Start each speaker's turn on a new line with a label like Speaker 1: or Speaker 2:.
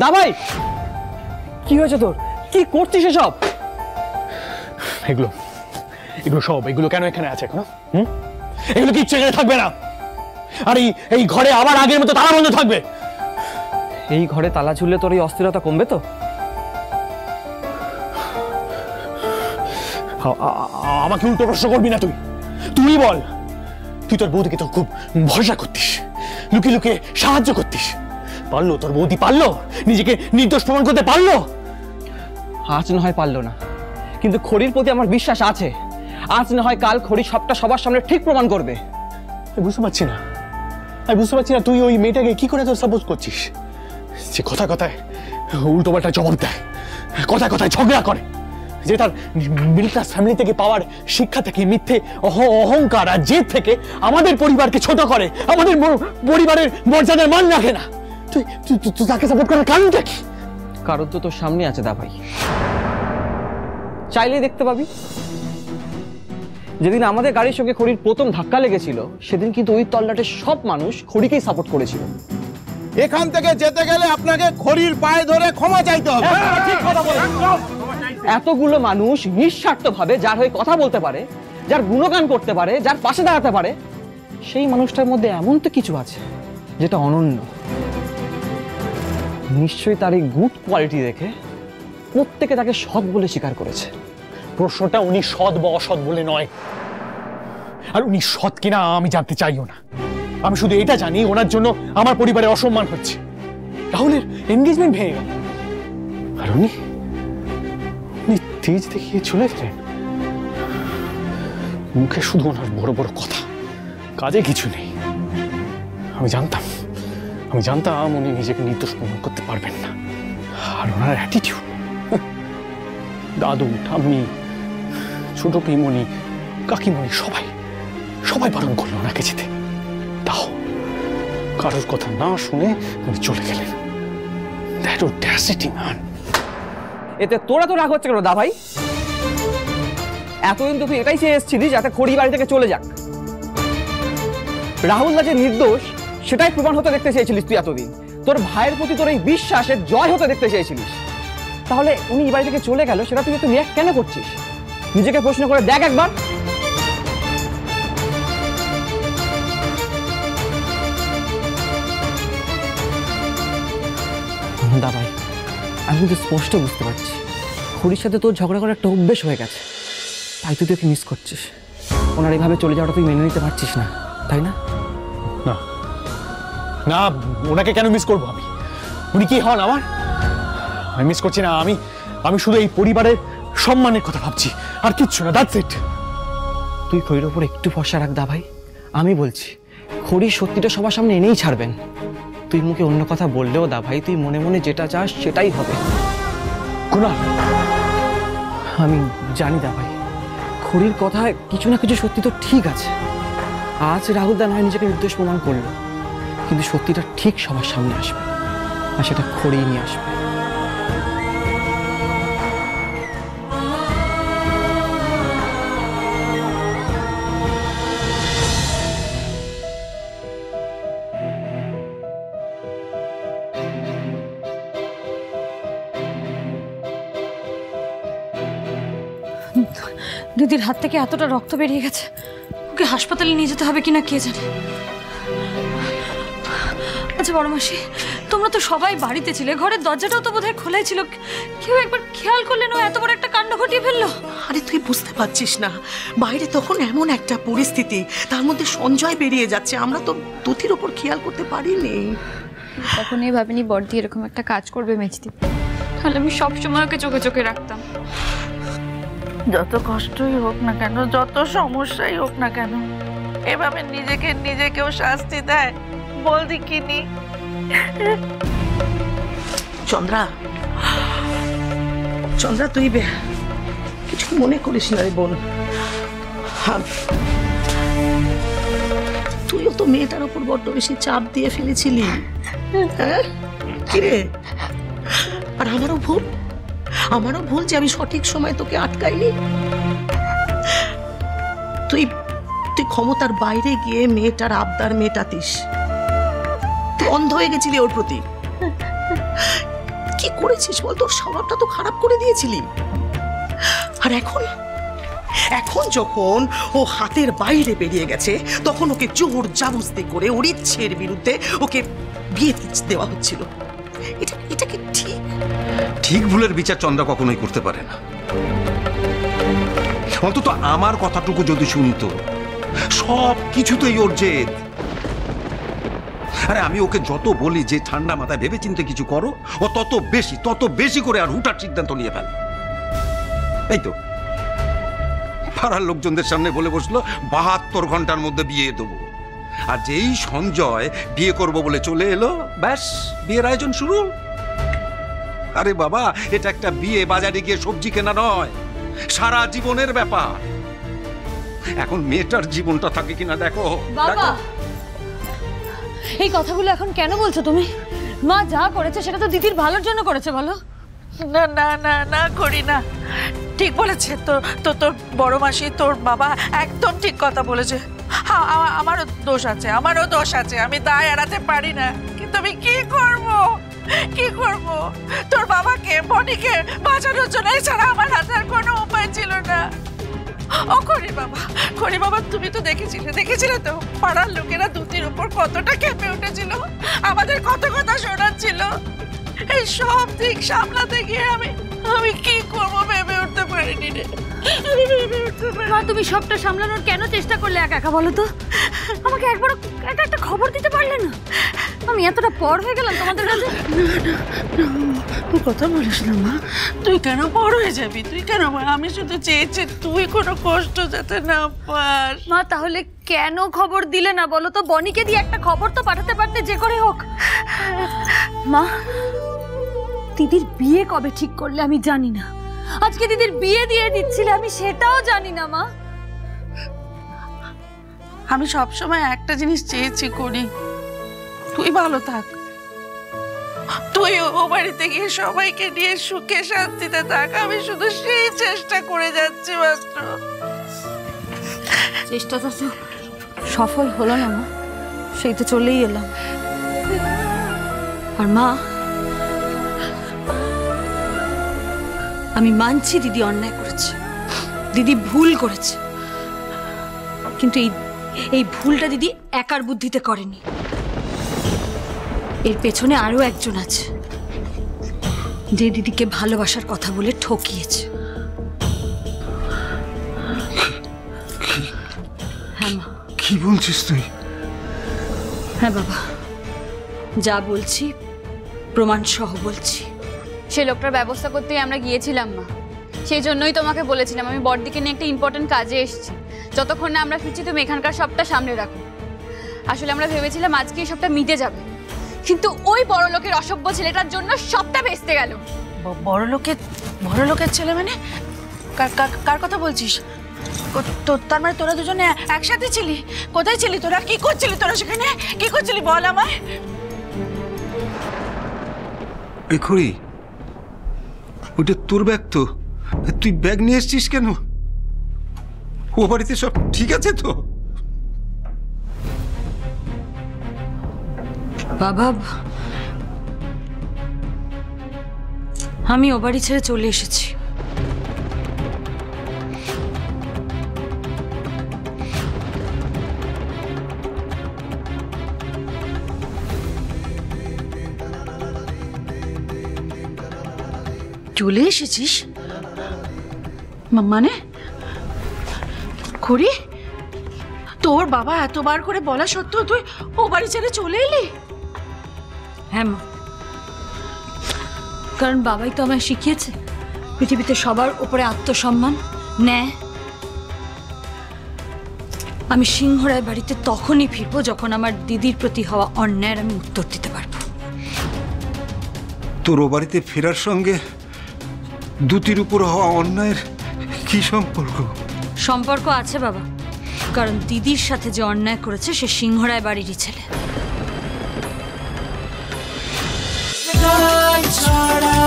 Speaker 1: দাবাই, কি হয়েছে তোর? কি করছিস এসব? এগুলো কেন এখানে আছে এখন? এগুলো কি ইচ্ছে করে থাকবে না? আর এই ঘরে আবার আগের মতো তালা বন্ধ থাকবে? এই ঘরে তালা ঝুললে তোর এই অস্থিরতা কমবে তো? আমাকে উল্টো প্রশ্ন করবি না। তুই বল, তুই তোর বৌদিকে তো খুব ভরসা করতিস, লুকিয়ে লুকিয়ে সাহায্য করতিস। পারলো তোর বৌদি? পারলো নিজেকে নির্দোষ প্রমাণ করতে? পারলো? আজ না হয় পারলো না, কিন্তু খড়ির প্রতি আমার বিশ্বাস আছে। আজ না হয় কাল খড়ি সবটা সবার সামনে ঠিক প্রমাণ করবে। বুঝতে পারছি না তুই ওই মেয়েটাকে কি করে তোর সাপোর্ট করছিস, যে কথায় কথায় উল্টো পাল্টা জবাব দেয়, কথায় কথায় ঝগড়া করে, যে তার মিডল ক্লাস ফ্যামিলি থেকে পাওয়ার শিক্ষা থেকে মিথ্যে অহংকার আর জেদ থেকে আমাদের পরিবারকে ছোট করে, আমাদের পরিবারের মর্যাদার মান রাখে না। তুই তাকে সাপোর্ট করার কারণটা কি? কারণ তো তোর সামনে আছে দাভাই, চাইলেই দেখতে পাবি। যেদিন আমাদের গাড়ির সঙ্গে খড়ির প্রথম ধাক্কা লেগেছিল, সেদিন কিন্তু ওই তল্লাটের সব মানুষ খড়িকেই সাপোর্ট করেছিল।
Speaker 2: এখান থেকে যেতে গেলে আপনাকে খড়ির পায়ে ধরে ক্ষমা চাইতে হবে।
Speaker 1: ঠিক কথা বলেছেন। এতগুলো মানুষ নিঃস্বার্থভাবে যার হয়ে কথা বলতে পারে, যার গুণগান করতে পারে, যার পাশে দাঁড়াতে পারে, সেই মানুষটার মধ্যে এমন তো কিছু আছে যেটা অনন্য। নিশ্চয়ই তার এই গুড কোয়ালিটি দেখে প্রত্যেকে তাকে সৎ বলে স্বীকার করেছে। প্রশ্নটা উনি সৎ বা অসৎ বলে নয়, আর উনি সৎ কিনা আমি জানতে চাইও না। আমি শুধু এটা জানি ওনার জন্য আমার পরিবারে অসম্মান হচ্ছে। রাহুলের এনগেজমেন্ট ভেঙে গেল, আর উনি তেজ দেখিয়ে চলে গেলেন। মুখে শুধু ওনার বড় বড় কথা, কাজে কিছু নেই। আমি জানতাম উনি নিজেকে নির্দোষ প্রমাণ করতে পারবেন না। আর ওনার অ্যাটিটিউড, দাদু, ঠাম্মি, ছোট পিমনি, কাকিমণি সবাই বারণ করলো ওনাকে যেতে। তাও কারোর কথা না শুনে উনি চলে গেলেন। That audacity man. এতে তোরা তো রাগ হচ্ছে কেন দা ভাই? এতদিন তো তুই এটাই চেয়ে এসেছিলি যাতে খড়ি বাড়ি থেকে চলে যাক। রাহুল যে নির্দোষ সেটাই প্রমাণ হতে দেখতে চেয়েছিলিস তুই এতদিন। তোর ভাইয়ের প্রতি তোর এই বিশ্বাসের জয় হতে দেখতে চেয়েছিলিস। তাহলে উনি এই বাড়ি থেকে চলে গেল, সেটা তুই একটু রিঅ্যাক্ট কেন করছিস? নিজেকে প্রশ্ন করে দেখ একবার। দা ভাই, আমি কিন্তু স্পষ্ট বুঝতে পারছি খড়ির সাথে তোর ঝগড়া করার একটা অভ্যেস হয়ে গেছে, তাই তুই তোকে মিস করছিস। ওনার এইভাবে চলে যাওয়াটা তুই মেনে নিতে পারছিস না, তাই না? না না, ওনাকে কেন মিস করবো আমি? উনি কি হন আমার? আমি মিস করছি না। আমি শুধু এই পরিবারের সম্মানের কথা ভাবছি, আর কিচ্ছু না। That's it. তুই খড়ির ওপর একটু ভরসা রাখ দা ভাই। আমি বলছি খড়ির সত্যিটা সবার সামনে এনেই ছাড়বেন। তুই মুখে অন্য কথা বললেও দা ভাই, তুই মনে মনে যেটা চাস সেটাই হবে। কুনাল, আমি জানি দা ভাই, খড়ির কথায় কিছু না কিছু সত্যি তো ঠিক আছে। আজ রাহুল দা নয় নিজেকে নির্দোষ প্রমাণ করলো, কিন্তু সত্যিটা ঠিক সবার সামনে আসবে, আর সেটা খড়ি নিয়ে আসবে।
Speaker 3: দিদির হাত থেকে এতটা রক্ত বেরিয়ে গেছে, ওকে হাসপাতালে নিয়ে যেতে হবে কিনা কে জানে। আচ্ছা বড় মাসি, তোমরা তো সবাই বাড়িতে ছিলে, ঘরের দরজাটাও তো বোধহয় খোলাই ছিল, কেউ একবার খেয়াল করলেন ও এত বড় একটা কাণ্ড ঘটিয়ে ফেললো?
Speaker 4: আরে তুই বুঝতে পারছিস না, বাইরে তখন এমন একটা পরিস্থিতি, তার মধ্যে সঞ্জয় বেরিয়ে যাচ্ছে, আমরা তো দুতির ওপর খেয়াল করতে পারিনি।
Speaker 3: তখনই ভাবিনি বড়দি এরকম একটা কাজ করবে মেজদি, তাহলে আমি সবসময় ওকে চোখে চোখে রাখতাম।
Speaker 5: যত কষ্টই হোক না কেন, যত সমস্যাই হোক না কেন, এভাবে নিজেকেও শাস্তি দেয় বলদি কিনি।
Speaker 4: চন্দ্রা তুই কিছু মনে করিস না রে বোন। তুইও তো মেয়েটার উপর বড্ড বেশি চাপ দিয়ে ফেলেছিলি। হ্যাঁ কিরে, আর আমারও ভুল যে আমি সঠিক সময় তোকে আটকাইনি। তুই ক্ষমতার বাইরে গিয়ে মেয়েটার আবদার মেটাতিস, তুই অন্ধ হয়ে গেছিলি ওর প্রতি। কি করেছিস বল? তোর স্বভাবটা তো খারাপ করে দিয়েছিলি। আর এখন এখন যখন ও হাতের বাইরে বেরিয়ে গেছে, তখন ওকে জোর জাবস্তি করে ওর ইচ্ছের বিরুদ্ধে ওকে বিয়ে দেওয়া হচ্ছিল। এটা কি ঠিক?
Speaker 6: ঠিক ভুলের বিচার চন্দ্রা কখনোই করতে পারে না। অন্তত আমার কথাটুকু যদি শুনতো, সব কিছুতেই ওর জেদ। আরে আমি ওকে যত বলি যে ঠান্ডা মাথায় ভেবে চিন্তে কিছু করো, ও তত বেশি করে আর হুটার সিদ্ধান্ত নিয়ে ফেলে। এই তো পাড়ার লোকজনদের সামনে বলে বসলো 72 ঘন্টার মধ্যে বিয়ে দেবো। আর যেই সঞ্জয় বিয়ে করব বলে চলে এলো, ব্যাস বিয়ের আয়োজন শুরু। আরে বাবা, এটা একটা বিয়ে বাজারে গিয়ে সবজি কেনা নয়, সারা জীবনের ব্যাপার। এখন মেয়েটার জীবনটা থাকে কিনা দেখো।
Speaker 3: বাবা, এই কথাগুলো এখন কেন বলছো তুমি? মা যা করেছে সেটা তো দিদির ভালোর জন্য করেছে, বলো।
Speaker 5: না না না না করি না, ঠিক বলেছে তোর বড় মাসি, তোর বাবা একদম ঠিক কথা বলেছে। আমারও দোষ আছে, আমি দায় এড়াতে পারি না, কিন্তু আমি কি করব? তোর বাবাকে, বনিকে বাঁচানোর জন্য এছাড়া আমার হাতে আর কোনো উপায় ছিল না। ও খড়ি বাবা, তুমি তো দেখেছিলে তো পাড়ার লোকেরা দুতির উপর কতটা খেপে উঠেছিল, আমাদের কত কথা শোনাচ্ছিল। এই সব দিক সামলাতে গিয়ে আমি কি করবো ভেবে উঠতে পারিনি রে।
Speaker 3: মা, তুমি সবটা সামলানোর কেন চেষ্টা করলে একা একা, বলো তো? আমাকে একবার একটা খবর দিতে পারলে না? আমি এতটা পর হয়ে গেলাম তোমাদের কাছে।
Speaker 5: তুই কথা বলিস না মা, তুই কেন বড় হয়ে যাবি? তুই কেন? আমি শুধু চেয়েছি তুই কোনো কষ্ট যাতে না পাস।
Speaker 3: মা, তাহলে কেন খবর দিলে না বলো তো? বনিকে দিয়ে একটা খবর তো পাঠাতে পারতে, যে করে হোক। মা, দিদির বিয়ে কবে ঠিক করলে আমি জানি না। আজকে দিদির বিয়ে দিয়ে দিচ্ছিলে, আমি সেটাও জানি না। মা,
Speaker 5: আমি সবসময় একটা জিনিস চেয়েছি করি, তুই ভালো থাক, তুই ও বাড়িতে গিয়ে সবাইকে নিয়ে সুখে শান্তিতে থাক। আমি শুধু সেই চেষ্টা করে যাচ্ছি মাত্র।
Speaker 3: চেষ্টাটা তো সফল হলো না মা, সেই তো চলেই এলাম। আর মা, আমি মানছি দিদি অন্যায় করেছে, দিদি ভুল করেছে, কিন্তু এই ভুলটা দিদি একার বুদ্ধিতে করেনি। এর পেছনে আরো একজন আছে, যে দিদিকে ভালোবাসার কথা বলে ঠকিয়েছে। হ্যাঁ মা।
Speaker 6: কি বলছিস তুই?
Speaker 3: হ্যাঁ বাবা, যা বলছি প্রমাণ সহ বলছি।
Speaker 7: সে লোকটার ব্যবস্থা করতেই আমরা গিয়েছিলাম মা, সেই জন্যই তোমাকে বলেছিলাম আমি বড়দিকে নিয়ে একটা ইম্পর্টেন্ট কাজে এসেছি, যতক্ষণ না আমরা ফিরছি তুমি এখানকার সবটা সামনে রাখো। আসলে আমরা ভেবেছিলাম আজকে এই সবটা মিটে যাবে, কিন্তু ওই বড় লোকের অসভ্য ছেলেটার জন্য সবটা ভেস্তে গেল।
Speaker 5: বড় লোকের ছেলে মানে? কার কথা বলছিস? তার মানে তোরা দুজনে একসাথে ছিলি? কোথায় ছিলি তোরা? কি করছিলি তোরা সেখানে? কি করছিলি বল আমায়।
Speaker 6: এই খড়ি, ওটা তোর ব্যাগ তো, তুই ব্যাগ নিয়ে এসছিস কেন? ও বাড়িতে সব ঠিক আছে তো?
Speaker 3: বাবা, আমি ও বাড়ি ছেড়ে চলে এসেছি।
Speaker 5: চলে এসেছিস মানে? খড়ি, তোর বাবা এতবার করে বলা সত্ত্বেও তুই ও বাড়ি ছেড়ে চলে এলি?
Speaker 3: হ্যাঁ মা, কারণ বাবাই তো আমায় শিখিয়েছে পৃথিবীতে সবার উপরে আত্মসম্মান, ন্যায়। আমি সিংহরায় বাড়িতে তখনই ফিরবো যখন আমার দিদির প্রতি হওয়া অন্যায়ের আমি উত্তর দিতে পারবো।
Speaker 6: তোর ও বাড়িতে ফেরার সঙ্গে দুতির উপর হওয়া অন্যায়ের কি সম্পর্ক?
Speaker 3: সম্পর্ক আছে বাবা, কারণ দিদির সাথে যে অন্যায় করেছে সে সিংহরায় বাড়িরই ছেলে।
Speaker 2: ছাড়া